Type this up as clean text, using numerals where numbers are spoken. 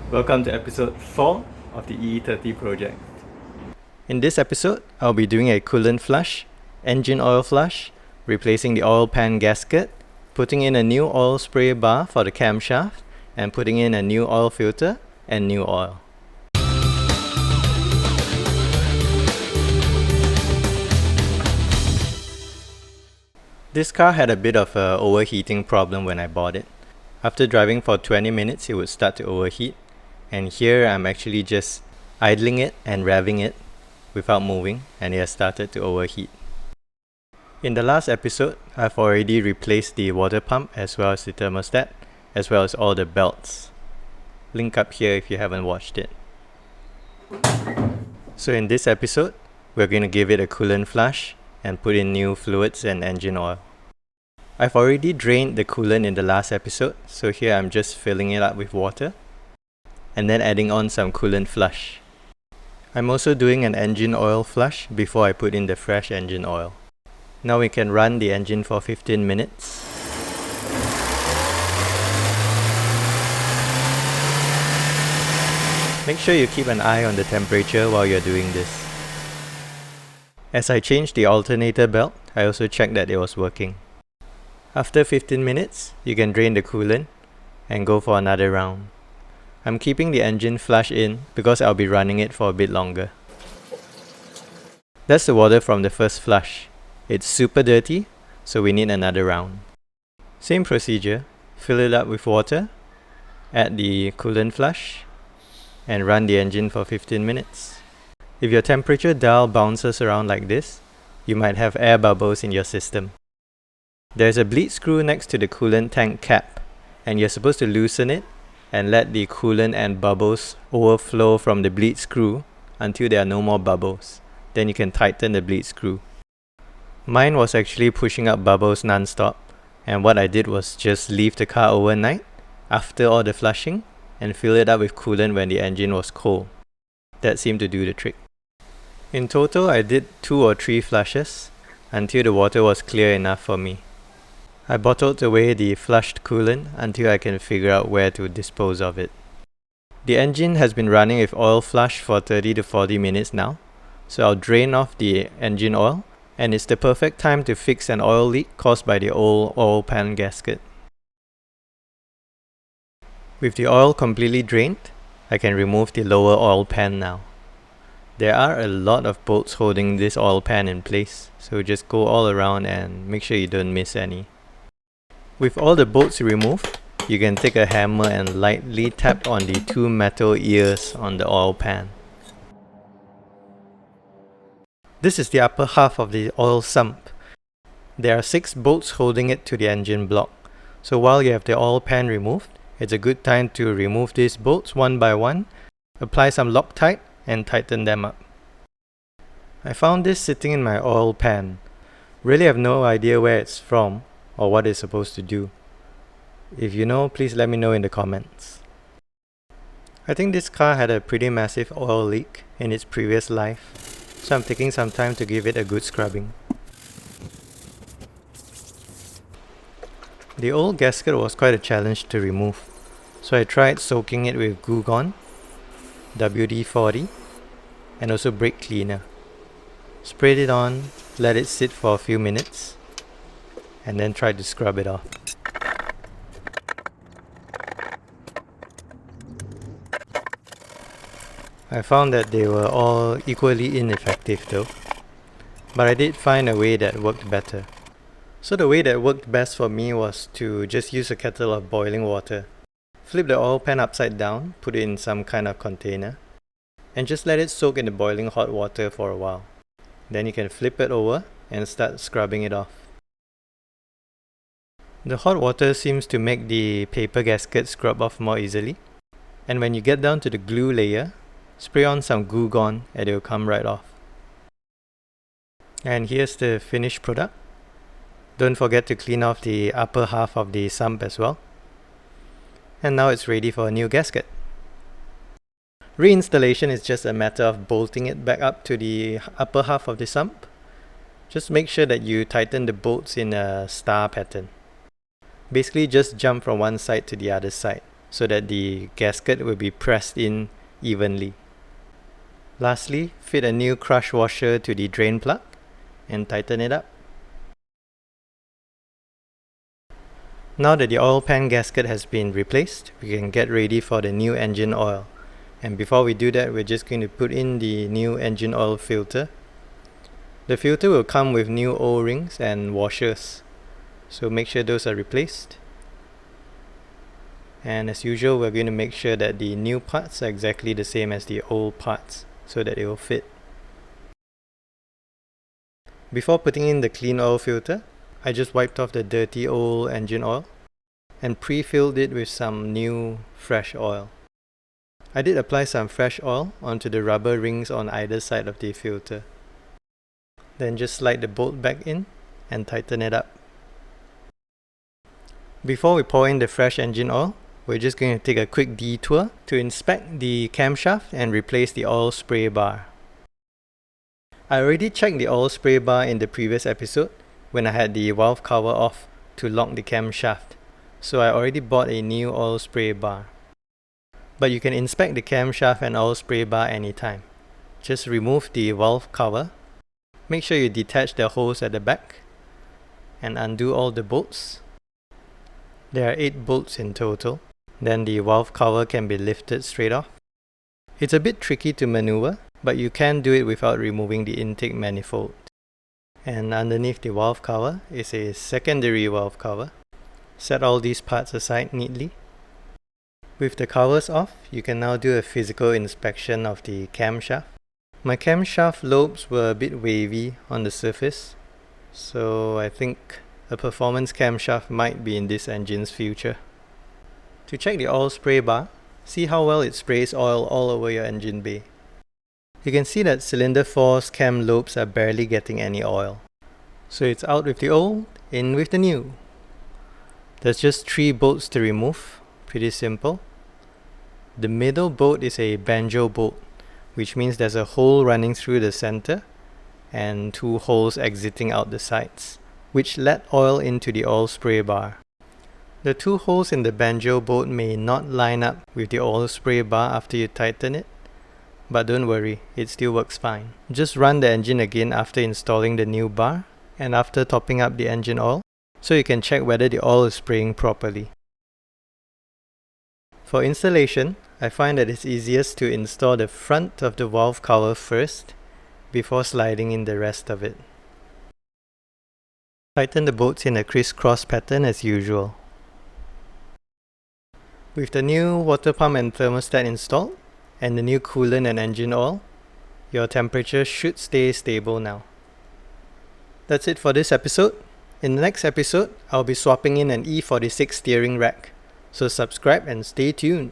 Welcome to episode 4 of the E30 Project. In this episode, I'll be doing a coolant flush, engine oil flush, replacing the oil pan gasket, putting in a new oil spray bar for the camshaft, and putting in a new oil filter and new oil. This car had a bit of an overheating problem when I bought it. After driving for 20 minutes, it would start to overheat, and here I'm actually just idling it and revving it without moving, and it has started to overheat. In the last episode, I've already replaced the water pump as well as the thermostat, as well as all the belts. Link up here if you haven't watched it. So in this episode, we're going to give it a coolant flush and put in new fluids and engine oil. I've already drained the coolant in the last episode, so here I'm just filling it up with water and then adding on some coolant flush. I'm also doing an engine oil flush before I put in the fresh engine oil. Now we can run the engine for 15 minutes. Make sure you keep an eye on the temperature while you're doing this. As I changed the alternator belt, I also checked that it was working. After 15 minutes, you can drain the coolant and go for another round. I'm keeping the engine flush in because I'll be running it for a bit longer. That's the water from the first flush. It's super dirty, so we need another round. Same procedure, fill it up with water, add the coolant flush, and run the engine for 15 minutes. If your temperature dial bounces around like this, you might have air bubbles in your system. There's a bleed screw next to the coolant tank cap, and you're supposed to loosen it and let the coolant and bubbles overflow from the bleed screw until there are no more bubbles. Then you can tighten the bleed screw. Mine was actually pushing up bubbles non-stop, and what I did was just leave the car overnight after all the flushing and fill it up with coolant when the engine was cold. That seemed to do the trick. In total, I did 2 or 3 flushes until the water was clear enough for me. I bottled away the flushed coolant until I can figure out where to dispose of it. The engine has been running with oil flush for 30 to 40 minutes now, so I'll drain off the engine oil, and it's the perfect time to fix an oil leak caused by the old oil pan gasket. With the oil completely drained, I can remove the lower oil pan now. There are a lot of bolts holding this oil pan in place, so just go all around and make sure you don't miss any. With all the bolts removed, you can take a hammer and lightly tap on the 2 metal ears on the oil pan. This is the upper half of the oil sump. There are 6 bolts holding it to the engine block, so while you have the oil pan removed, it's a good time to remove these bolts one by one, apply some Loctite and tighten them up. I found this sitting in my oil pan. Really have no idea where it's from or what it's supposed to do. If you know, please let me know in the comments. I think this car had a pretty massive oil leak in its previous life, so I'm taking some time to give it a good scrubbing. The old gasket was quite a challenge to remove, so I tried soaking it with Goo Gone, WD-40, and also brake cleaner. Sprayed it on, let it sit for a few minutes, and then tried to scrub it off. I found that they were all equally ineffective though, but I did find a way that worked better. So the way that worked best for me was to just use a kettle of boiling water, flip the oil pan upside down, put it in some kind of container, and just let it soak in the boiling hot water for a while. Then you can flip it over and start scrubbing it off. The hot water seems to make the paper gasket scrub off more easily, and when you get down to the glue layer, spray on some Goo Gone and it will come right off. And here's the finished product. Don't forget to clean off the upper half of the sump as well. And now it's ready for a new gasket. Reinstallation is just a matter of bolting it back up to the upper half of the sump. Just make sure that you tighten the bolts in a star pattern. Basically just jump from one side to the other side. so that the gasket will be pressed in evenly. Lastly, fit a new crush washer to the drain plug and tighten it up. Now that the oil pan gasket has been replaced, we can get ready for the new engine oil. And before we do that, we're just going to put in the new engine oil filter. The filter will come with new O-rings and washers, so make sure those are replaced. And as usual, we're going to make sure that the new parts are exactly the same as the old parts, so that it will fit. Before putting in the clean oil filter, I just wiped off the dirty old engine oil and pre-filled it with some new fresh oil. I did apply some fresh oil onto the rubber rings on either side of the filter. Then just slide the bolt back in and tighten it up. Before we pour in the fresh engine oil, we're just going to take a quick detour to inspect the camshaft and replace the oil spray bar. I already checked the oil spray bar in the previous episode when I had the valve cover off to lock the camshaft, so I already bought a new oil spray bar. But you can inspect the camshaft and oil spray bar anytime. Just remove the valve cover, make sure you detach the hose at the back, and undo all the bolts. There are 8 bolts in total. Then the valve cover can be lifted straight off. It's a bit tricky to maneuver, but you can do it without removing the intake manifold. And underneath the valve cover is a secondary valve cover. Set all these parts aside neatly. With the covers off, you can now do a physical inspection of the camshaft. My camshaft lobes were a bit wavy on the surface, so I think a performance camshaft might be in this engine's future. To check the oil spray bar, see how well it sprays oil all over your engine bay. You can see that cylinder 4's cam lobes are barely getting any oil. So it's out with the old, in with the new. There's just 3 bolts to remove, pretty simple. The middle bolt is a banjo bolt, which means there's a hole running through the center and 2 holes exiting out the sides, which let oil into the oil spray bar. The 2 holes in the banjo bolt may not line up with the oil spray bar after you tighten it, but don't worry, it still works fine. Just run the engine again after installing the new bar and after topping up the engine oil, so you can check whether the oil is spraying properly. For installation, I find that it's easiest to install the front of the valve cover first, before sliding in the rest of it. Tighten the bolts in a crisscross pattern as usual. With the new water pump and thermostat installed, and the new coolant and engine oil, your temperature should stay stable now. That's it for this episode. In the next episode, I'll be swapping in an E46 steering rack, so subscribe and stay tuned.